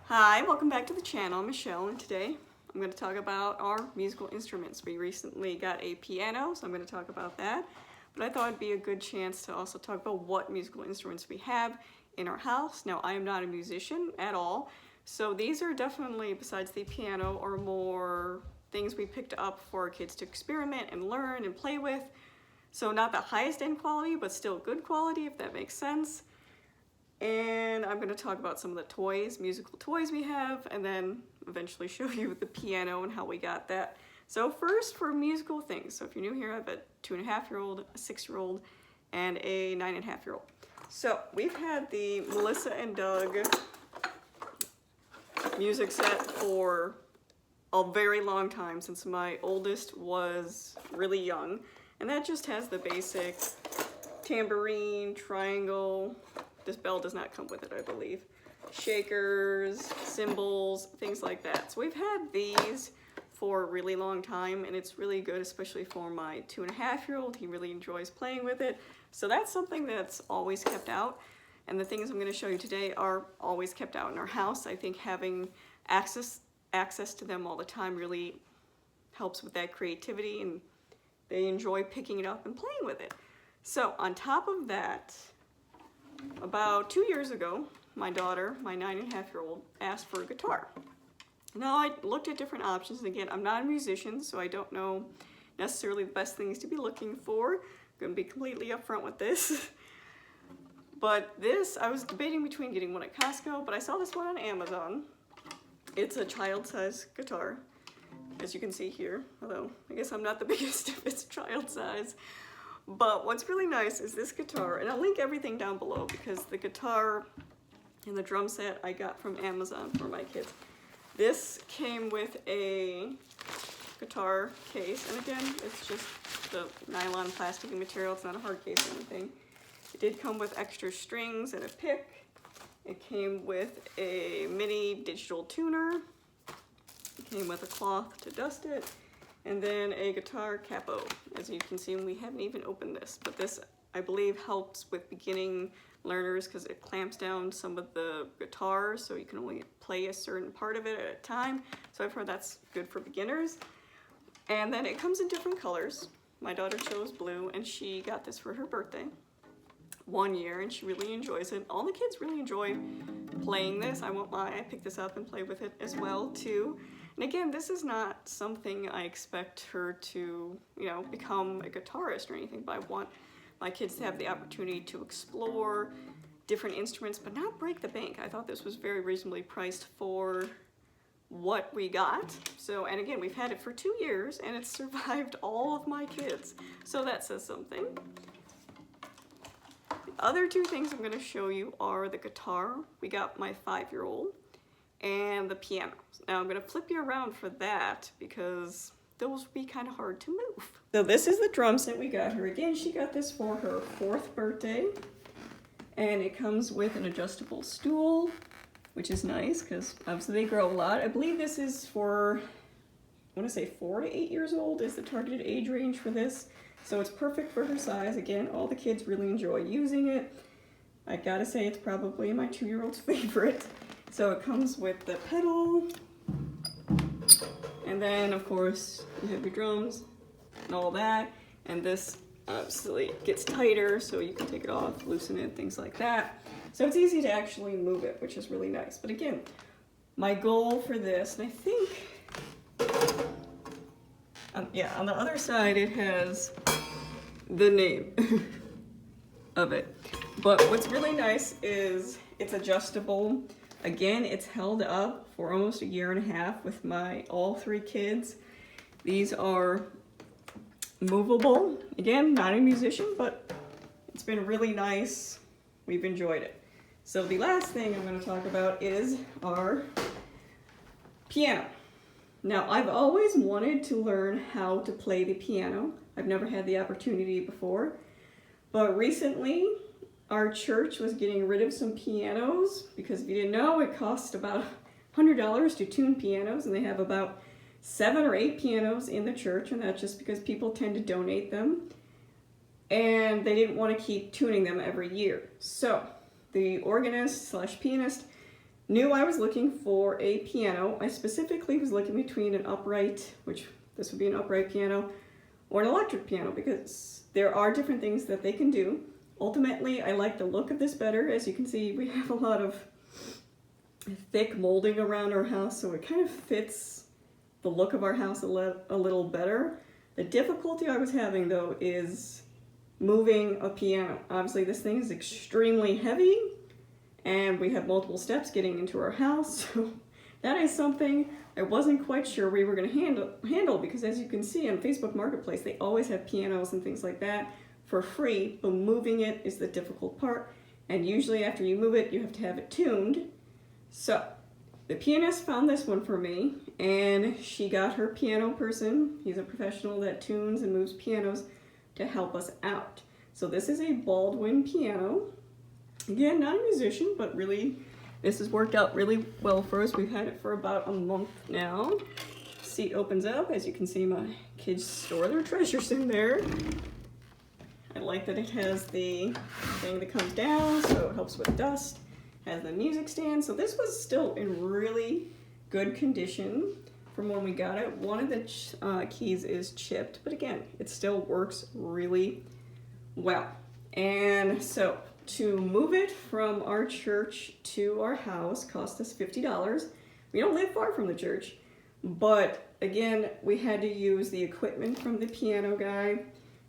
Hi, welcome back to the channel. I'm Michelle, and today I'm going to talk about our musical instruments. We recently got a piano, so I'm going to talk about that. But I thought it'd be a good chance to also talk about what musical instruments we have in our house. Now, I am not a musician at all, so these are definitely, besides the piano, are more things we picked up for our kids to experiment and learn and play with. So not the highest end quality, but still good quality, if that makes sense. And I'm going to talk about some of the toys, musical toys we have, and then eventually show you the piano and how we got that. So first, for musical things. So if you're new here, I have a 2.5-year-old, a 6-year-old, and a 9.5-year-old. So we've had the Melissa and Doug music set for a very long time, since my oldest was really young. And that just has the basic tambourine, triangle. This bell does not come with it, I believe. Shakers, cymbals, things like that. So we've had these for a really long time, and it's really good, especially for my 2.5-year-old. He really enjoys playing with it. So that's something that's always kept out. And the things I'm going to show you today are always kept out in our house. I think having access to them all the time really helps with that creativity, and they enjoy picking it up and playing with it. So on top of that, about 2 years ago, my daughter, my 9.5-year-old, asked for a guitar. Now, I looked at different options, and again, I'm not a musician, so I don't know necessarily the best things to be looking for. I'm going to be completely upfront with this. But this, I was debating between getting one at Costco, but I saw this one on Amazon. It's a child-size guitar, as you can see here, although I guess I'm not the biggest if it's child size. But what's really nice is this guitar, and I'll link everything down below, because the guitar and the drum set I got from Amazon for my kids. This came with a guitar case, and again, it's just the nylon plastic material. It's not a hard case or anything. It did come with extra strings and a pick. It came with a mini digital tuner. It came with a cloth to dust it, and then a guitar capo. As you can see, we haven't even opened this, but this, I believe, helps with beginning learners because it clamps down some of the guitars, so you can only play a certain part of it at a time. So I've heard that's good for beginners. And then it comes in different colors. My daughter chose blue, and she got this for her birthday 1 year, and she really enjoys it. All the kids really enjoy playing this. I won't lie, I picked this up and played with it as well too. And again, this is not something I expect her to, become a guitarist or anything, but I want my kids to have the opportunity to explore different instruments, but not break the bank. I thought this was very reasonably priced for what we got. So, and again, we've had it for 2 years, and it's survived all of my kids. So that says something. The other two things I'm going to show you are the guitar we got my 5-year-old, and the piano. Now I'm going to flip you around for that because those will be kind of hard to move. So this is the drum set we got her. Again, she got this for her 4th birthday, and it comes with an adjustable stool, which is nice because obviously they grow a lot. I believe this is for, I want to say 4 to 8 years old is the targeted age range for this. So it's perfect for her size. Again, all the kids really enjoy using it. I gotta say it's probably my 2-year-old's favorite. So it comes with the pedal, and then of course you have your drums and all that, and this obviously gets tighter so you can take it off, loosen it, things like that. So it's easy to actually move it, which is really nice. But again, my goal for this, and I think, on the other side it has the name of it. But what's really nice is it's adjustable. Again, it's held up for almost 1.5 years with all 3 kids. These are movable. Again, not a musician, but it's been really nice. We've enjoyed it. So the last thing I'm going to talk about is our piano. Now, I've always wanted to learn how to play the piano. I've never had the opportunity before, but recently our church was getting rid of some pianos because if you didn't know, it costs about $100 to tune pianos, and they have about 7 or 8 pianos in the church, and that's just because people tend to donate them, and they didn't want to keep tuning them every year. So the organist slash pianist knew I was looking for a piano. I specifically was looking between an upright, which this would be an upright piano, or an electric piano, because there are different things that they can do. Ultimately, I like the look of this better. As you can see, we have a lot of thick molding around our house, so it kind of fits the look of our house a little better. The difficulty I was having, though, is moving a piano. Obviously, this thing is extremely heavy, and we have multiple steps getting into our house, so that is something I wasn't quite sure we were going to handle, because as you can see on Facebook Marketplace, they always have pianos and things like that for free, but moving it is the difficult part, and usually after you move it, you have to have it tuned. So the pianist found this one for me, and she got her piano person, he's a professional that tunes and moves pianos, to help us out. So this is a Baldwin piano. Again, not a musician, but really, this has worked out really well for us. We've had it for about a month now. Seat opens up. As you can see, my kids store their treasures in there. I like that it has the thing that comes down, so it helps with dust. Has the music stand. So this was still in really good condition from when we got it. One of the keys is chipped, but again, it still works really well. And so to move it from our church to our house cost us $50. We don't live far from the church, but again, we had to use the equipment from the piano guy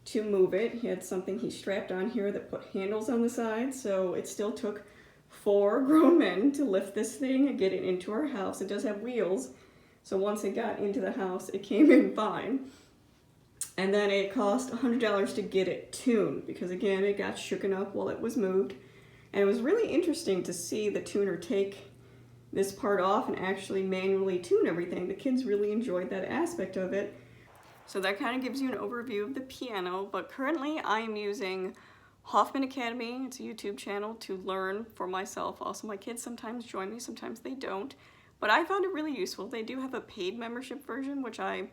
to move it. He had something he strapped on here that put handles on the side, so it still took 4 grown men to lift this thing and get it into our house. It does have wheels, so once it got into the house, it came in fine. And then it cost $100 to get it tuned, because again, it got shooken up while it was moved. And it was really interesting to see the tuner take this part off and actually manually tune everything. The kids really enjoyed that aspect of it. So that kind of gives you an overview of the piano, but currently I am using Hoffman Academy. It's a YouTube channel to learn for myself. Also, my kids sometimes join me, sometimes they don't. But I found it really useful. They do have a paid membership version, which I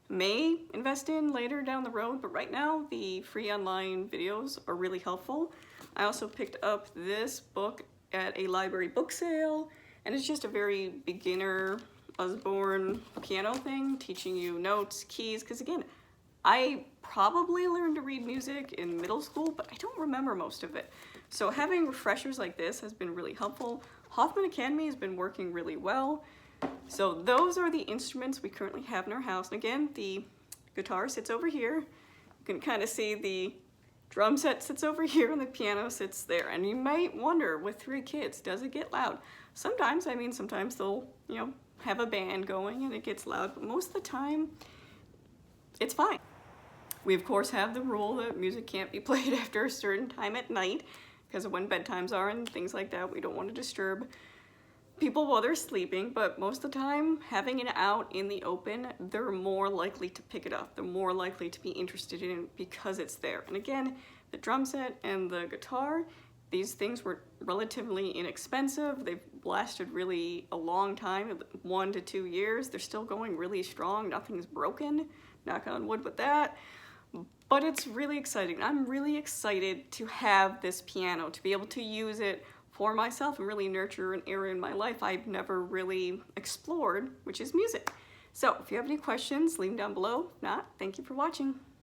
may invest in later down the road, but right now the free online videos are really helpful. I also picked up this book at a library book sale, and it's just a very beginner Usborne piano thing, teaching you notes, keys, because again, I probably learned to read music in middle school, but I don't remember most of it. So having refreshers like this has been really helpful. Hoffman Academy has been working really well. So those are the instruments we currently have in our house. And again, the guitar sits over here. You can kind of see the drum set sits over here and the piano sits there. And you might wonder, with 3 kids, does it get loud? Sometimes, I mean, sometimes they'll, have a band going and it gets loud, but most of the time, it's fine. We, of course, have the rule that music can't be played after a certain time at night because of when bedtimes are and things like that. We don't want to disturb people while they're sleeping, but most of the time, having it out in the open, they're more likely to pick it up. They're more likely to be interested in it because it's there. And again, the drum set and the guitar, these things were relatively inexpensive. They've lasted really a long time, 1 to 2 years. They're still going really strong. Nothing's broken. Knock on wood with that. But it's really exciting. I'm really excited to have this piano, to be able to use it for myself and really nurture an area in my life I've never really explored, which is music. So if you have any questions, leave them down below. If not, thank you for watching.